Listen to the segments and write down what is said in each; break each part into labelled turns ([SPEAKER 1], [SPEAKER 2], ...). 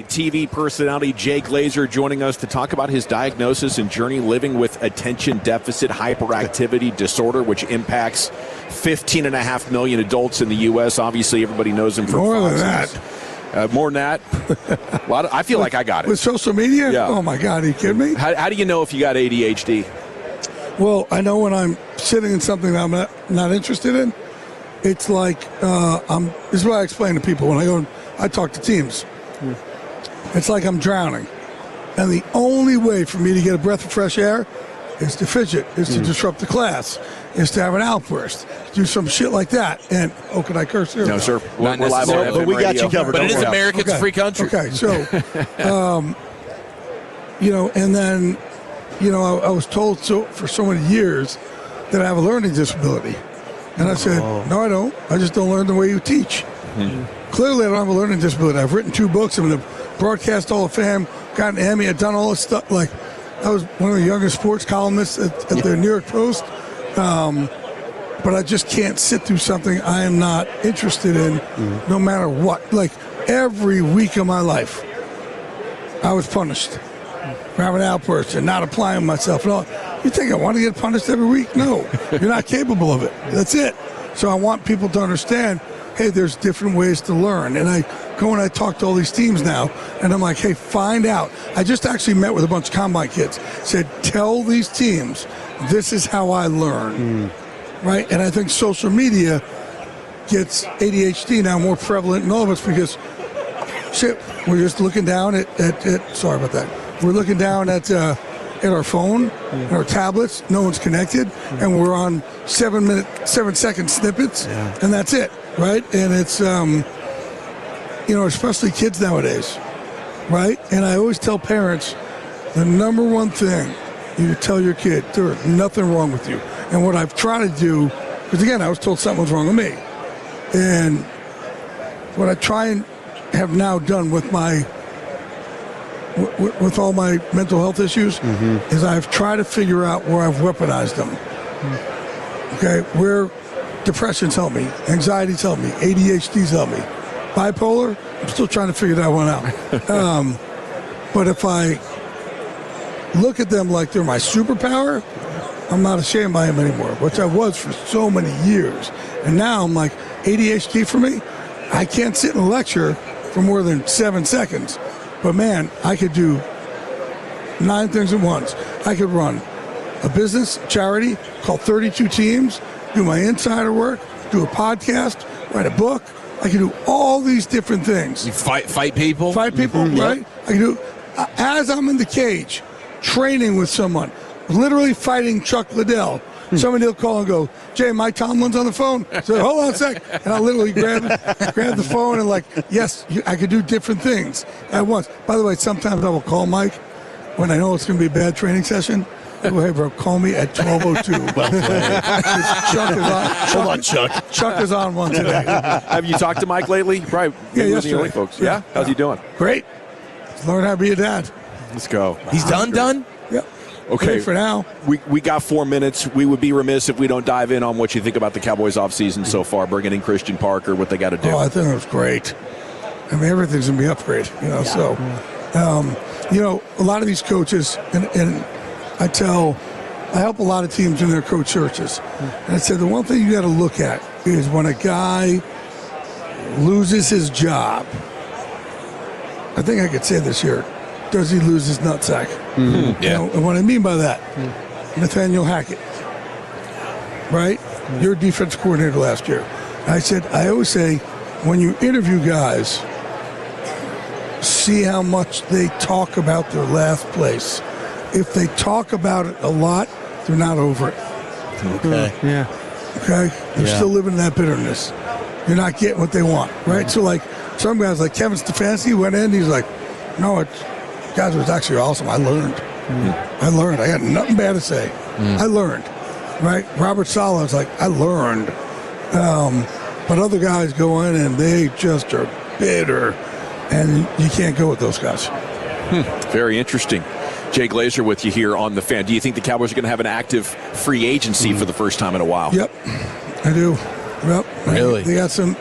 [SPEAKER 1] TV personality Jay Glazer joining us to talk about his diagnosis and journey living with attention deficit hyperactivity disorder, which impacts 15.5 million adults in the U.S. Obviously, everybody knows him from
[SPEAKER 2] more
[SPEAKER 1] Fox.
[SPEAKER 2] than that.
[SPEAKER 1] More than that. I feel like I got it.
[SPEAKER 2] With social media?
[SPEAKER 1] Yeah.
[SPEAKER 2] Oh, my God. Are you kidding me?
[SPEAKER 1] How do you know if you got ADHD?
[SPEAKER 2] Well, I know when I'm sitting in something I'm not interested in, it's like, this is what I explain to people when I talk to teams. It's like I'm drowning. And the only way for me to get a breath of fresh air is to fidget, is to disrupt the class, is to have an outburst, do some shit like that. And, can I curse here?
[SPEAKER 1] No, sir. We're live on
[SPEAKER 3] necessarily,
[SPEAKER 1] FM
[SPEAKER 3] but we got
[SPEAKER 1] radio.
[SPEAKER 3] you covered. But it is America. It's a free country.
[SPEAKER 2] Okay, so, and then, I was told for so many years that I have a learning disability. And I said, no, I don't. I just don't learn the way you teach. Clearly, I don't have a learning disability. I've written 2 books. I'm in the Broadcast Hall of Fame, got an Emmy. I've done all this stuff. Like, I was one of the youngest sports columnists at the New York Post. But I just can't sit through something I am not interested in, no matter what. Like, every week of my life, I was punished for having outbursts and not applying myself. And all. You think I want to get punished every week? No, you're not capable of it. That's it. So I want people to understand, hey, there's different ways to learn. And I go and I talk to all these teams now, and I'm like, hey, find out. I just actually met with a bunch of combine kids. Said, tell these teams, this is how I learn. Right? And I think social media gets ADHD now more prevalent in all of us because, shit, we're just looking down at sorry about that. We're looking down at our phone, and our tablets. No one's connected, and we're on 7-second snippets, and that's it, right? And it's, especially kids nowadays, right? And I always tell parents, the number one thing you tell your kid, there's nothing wrong with you. And what I've tried to do, because again, I was told something was wrong with me, and what I try and have now done with with all my mental health issues is I've tried to figure out where I've weaponized them. Okay, where depression's helped me, anxiety's helped me, ADHD's helped me. Bipolar, I'm still trying to figure that one out. But if I look at them like they're my superpower, I'm not ashamed by them anymore, which I was for so many years. And now I'm like, ADHD for me, I can't sit in a lecture for more than 7 seconds. But man, I could do 9 things at once. I could run a business, charity, call 32 teams, do my insider work, do a podcast, write a book. I can do all these different things.
[SPEAKER 3] You fight people?
[SPEAKER 2] Fight people, right? I can do, as I'm in the cage, training with someone, literally fighting Chuck Liddell. Somebody will call and go, Jay, Mike Tomlin's on the phone. So hold on a sec. And I'll literally grab the phone and yes, I could do different things at once. By the way, sometimes I will call Mike when I know it's going to be a bad training session. I go, hey, bro, call me at 12:02. Chuck is on.
[SPEAKER 3] Hold on, Chuck.
[SPEAKER 2] Chuck is on one today.
[SPEAKER 1] Have you talked to Mike lately? Probably.
[SPEAKER 2] Yesterday.
[SPEAKER 1] Folks. Yeah? How's he doing?
[SPEAKER 2] Great. Learn how to be a dad.
[SPEAKER 1] Let's go.
[SPEAKER 3] He's done?
[SPEAKER 2] Yep.
[SPEAKER 1] Okay,
[SPEAKER 2] for now.
[SPEAKER 1] We got 4 minutes. We would be remiss if we don't dive in on what you think about the Cowboys offseason so far, bringing in Christian Parker, what they got to do.
[SPEAKER 2] Oh, I think it was great. I mean, everything's going to be upgraded, So, a lot of these coaches, and I help a lot of teams in their coach searches. And I said, the one thing you got to look at is when a guy loses his job. I think I could say this here. Does he lose his nutsack?
[SPEAKER 3] Yeah.
[SPEAKER 2] And what I mean by that, Nathaniel Hackett, right? You're a defense coordinator last year. I always say, when you interview guys, see how much they talk about their last place. If they talk about it a lot, they're not over it.
[SPEAKER 3] Okay.
[SPEAKER 2] Yeah. Okay? They're still living in that bitterness. You're not getting what they want, right? So, some guys like Kevin Stefanski went in, he's like, no, guys, it was actually awesome. I learned. I got nothing bad to say. I learned, right? Robert Saleh was like, I learned. But other guys go in and they just are bitter, and you can't go with those guys.
[SPEAKER 1] Very interesting. Jay Glazer with you here on The Fan. Do you think the Cowboys are going to have an active free agency for the first time in a while?
[SPEAKER 2] Yep, I do. Yep.
[SPEAKER 3] Really?
[SPEAKER 2] They got some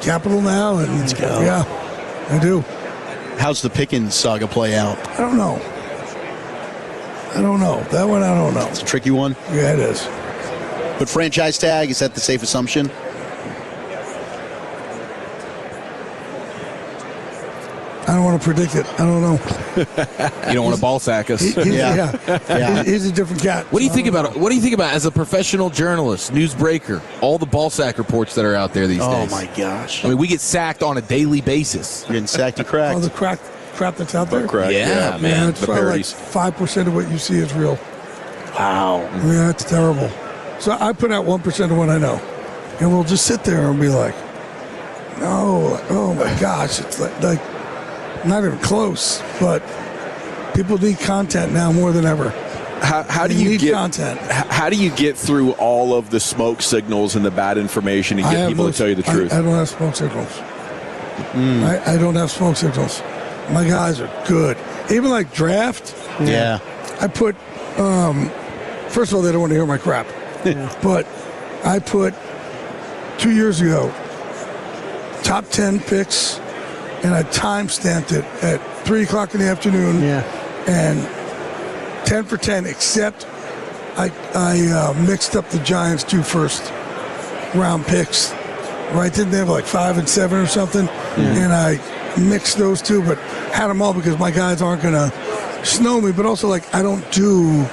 [SPEAKER 2] capital now, and
[SPEAKER 3] let's go.
[SPEAKER 2] Yeah, I do.
[SPEAKER 3] How's the Pickens saga play out?
[SPEAKER 2] I don't know. That one, I don't know.
[SPEAKER 3] It's a tricky one.
[SPEAKER 2] Yeah, it is.
[SPEAKER 3] But franchise tag, is that the safe assumption?
[SPEAKER 2] I don't want to predict it. I don't know.
[SPEAKER 4] You don't want to ball sack us.
[SPEAKER 3] Yeah.
[SPEAKER 2] He's a different cat.
[SPEAKER 4] What do you think about it? What do you think about as a professional journalist, newsbreaker, all the ball sack reports that are out there these days?
[SPEAKER 3] Oh my gosh!
[SPEAKER 4] I mean, we get sacked on a daily basis.
[SPEAKER 3] You're getting sacked and cracked.
[SPEAKER 2] All the crap that's out there?
[SPEAKER 1] Correct.
[SPEAKER 4] Yeah, man.
[SPEAKER 2] Yeah, it's
[SPEAKER 1] The
[SPEAKER 2] probably like
[SPEAKER 1] parodies.
[SPEAKER 2] 5% of what you see is real.
[SPEAKER 3] Wow.
[SPEAKER 2] Yeah, it's terrible. So I put out 1% of what I know. And we'll just sit there and be like, no, oh my gosh, it's like not even close. But people need content now more than ever.
[SPEAKER 1] How do
[SPEAKER 2] They
[SPEAKER 1] you
[SPEAKER 2] need
[SPEAKER 1] get
[SPEAKER 2] content?
[SPEAKER 1] How do you get through all of the smoke signals and the bad information and get people to tell you the truth?
[SPEAKER 2] I don't have smoke signals. I don't have smoke signals. My guys are good. Even like draft,
[SPEAKER 3] Yeah.
[SPEAKER 2] I put, first of all, they don't want to hear my crap. But I put 2 years ago, top 10 picks, and I time-stamped it at 3 o'clock in the afternoon.
[SPEAKER 5] Yeah.
[SPEAKER 2] And 10 for 10, except I mixed up the Giants' 2 first-round picks. Right? Didn't they have like 5 and 7 or something? And I mixed those two, but had them all because my guys aren't going to snow me. But also, like, I don't do,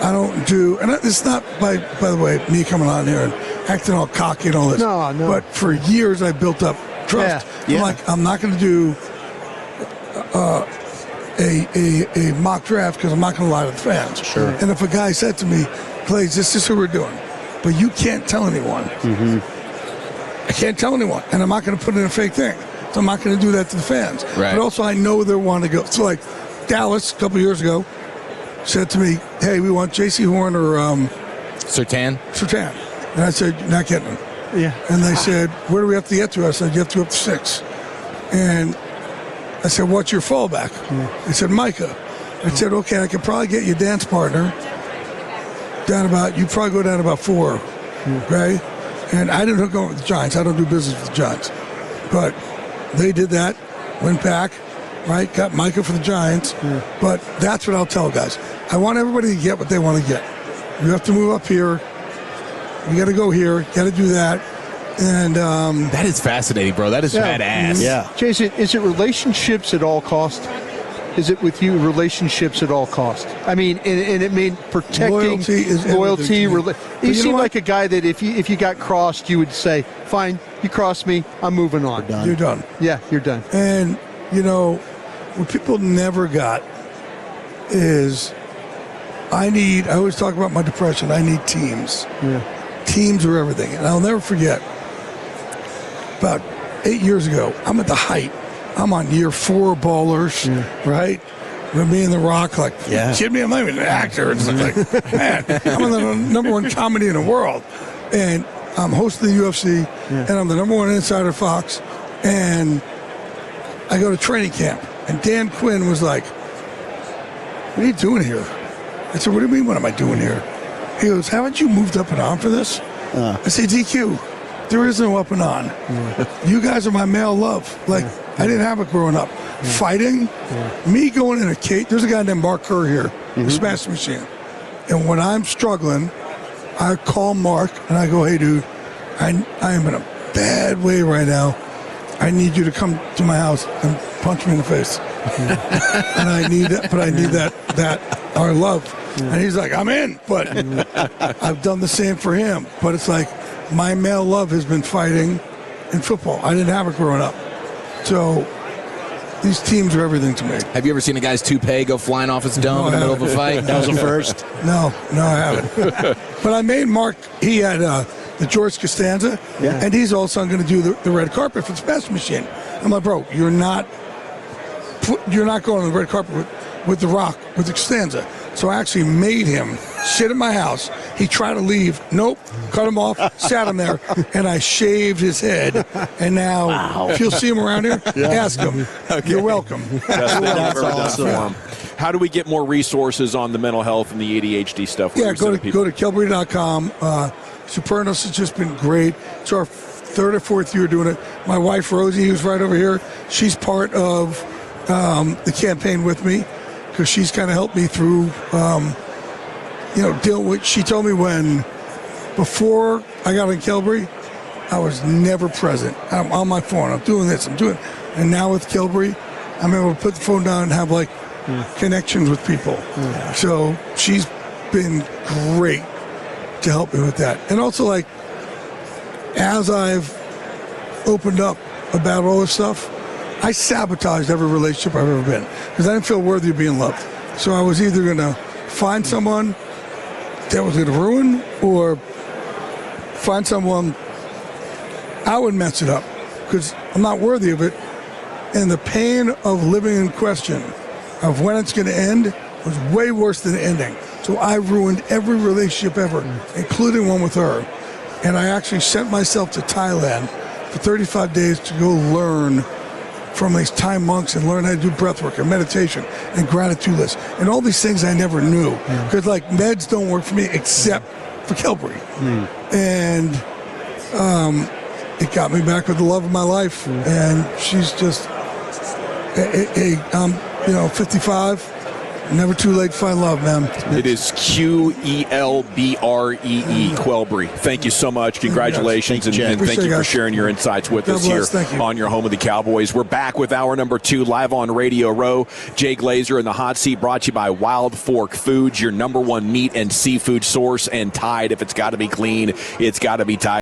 [SPEAKER 2] and it's not by the way me coming on here and acting all cocky and all this.
[SPEAKER 5] No.
[SPEAKER 2] But for years I built up trust.
[SPEAKER 3] Yeah.
[SPEAKER 2] I'm like, I'm not going to do a mock draft because I'm not going to lie to the fans.
[SPEAKER 3] Sure.
[SPEAKER 2] And if a guy said to me, Glaze, this is who we're doing, but you can't tell anyone. I can't tell anyone, and I'm not going to put in a fake thing. So I'm not going to do that to the fans.
[SPEAKER 4] Right.
[SPEAKER 2] But also, I know they want to go. So, like, Dallas, a couple of years ago, said to me, hey, we want J.C. Horn or
[SPEAKER 4] Sertan?
[SPEAKER 2] Sertan. And I said, you're not getting them.
[SPEAKER 5] Yeah.
[SPEAKER 2] And they said, where do we have to get to? I said, you have to go up to 6. And I said, what's your fallback? They said, Micah. I said, okay, I could probably get you a dance partner you probably go down about 4, right? And I didn't hook up with the Giants. I don't do business with the Giants. But they did that, went back, right? Got Micah for the Giants. But that's what I'll tell guys. I want everybody to get what they want to get. You have to move up here. You got to go here. You got to do that. And
[SPEAKER 4] That is fascinating, bro. That is badass.
[SPEAKER 3] Yeah.
[SPEAKER 5] Jason, is it relationships at all cost? Is it with you relationships at all cost? I mean, and it mean protecting
[SPEAKER 2] Loyalty is
[SPEAKER 5] loyalty.
[SPEAKER 2] everything to me. But
[SPEAKER 5] You
[SPEAKER 2] you know
[SPEAKER 5] seem
[SPEAKER 2] what?
[SPEAKER 5] like a guy that if you got crossed, you would say, "Fine, you crossed me. I'm moving on."
[SPEAKER 3] Done.
[SPEAKER 2] you're done.
[SPEAKER 5] Yeah, you're done.
[SPEAKER 2] And, you know, what people never got is I always talk about my depression. I need teams.
[SPEAKER 5] Yeah.
[SPEAKER 2] Teams are everything. And I'll never forget, about 8 years ago, I'm at the height. I'm on year 4 Ballers, right? With me and The Rock, like,
[SPEAKER 3] Yeah.
[SPEAKER 2] kidding me? I'm not even an actor. It's like, man, I'm on the #1 comedy in the world. And I'm hosting the UFC, and I'm the #1 insider Fox. And I go to training camp, and Dan Quinn was like, what are you doing here? I said, what do you mean, what am I doing here? He goes, haven't you moved up and on for this? I say, DQ, there is no up and on. You guys are my male love. Like, I didn't have it growing up. Fighting, me going in a cage. There's a guy named Mark Kerr here, the Smash Machine. And when I'm struggling, I call Mark and I go, hey, dude, I am in a bad way right now. I need you to come to my house and punch me in the face. And I need that, but I need that our love. And he's like, I'm in. But I've done the same for him. But it's like my male love has been fighting in football. I didn't have it growing up. So these teams are everything to me.
[SPEAKER 4] Have you ever seen a guy's toupee go flying off his dome in the middle of a fight?
[SPEAKER 3] That was a first.
[SPEAKER 2] No, I haven't. But I made Mark, he had the George Costanza, and he's also going to do the red carpet for the Smash Machine. I'm like, bro, you're not going on the red carpet with The Rock, with the Costanza. So I actually made him sit at my house. He tried to leave. Nope. Cut him off. Sat him there. And I shaved his head. And now, if you'll see him around here, ask him. Okay. You're welcome.
[SPEAKER 3] That's awesome.
[SPEAKER 1] How do we get more resources on the mental health and the ADHD stuff?
[SPEAKER 2] Yeah, go to Kelbury.com. Supernos has just been great. It's our third or fourth year doing it. My wife, Rosie, who's right over here, she's part of the campaign with me because she's kind of helped me through, dealing with. She told me before I got on Kilbury, I was never present. I'm on my phone. I'm doing this. And now with Kilbury, I'm able to put the phone down and have connections with people. So she's been great to help me with that. And also, as I've opened up about all this stuff, I sabotaged every relationship I've ever been because I didn't feel worthy of being loved. So I was either going to find someone that was going to ruin or find someone I would mess it up because I'm not worthy of it. And the pain of living in question of when it's going to end was way worse than the ending. So I ruined every relationship ever, including one with her. And I actually sent myself to Thailand for 35 days to go learn from these Thai monks and learn how to do breath work and meditation and gratitude lists and all these things I never knew. Because meds don't work for me except for Kilbury. And it got me back with the love of my life. And she's just, I'm 55. Never too late to find love, man.
[SPEAKER 1] It is Quelbree, Quelbree. Thank you so much. Congratulations, and thank you for sharing your insights with us here on your home of the Cowboys. We're back with hour number 2 live on Radio Row. Jay Glazer in the hot seat, brought to you by Wild Fork Foods, your #1 meat and seafood source, and Tide. If it's got to be clean, it's got to be Tide.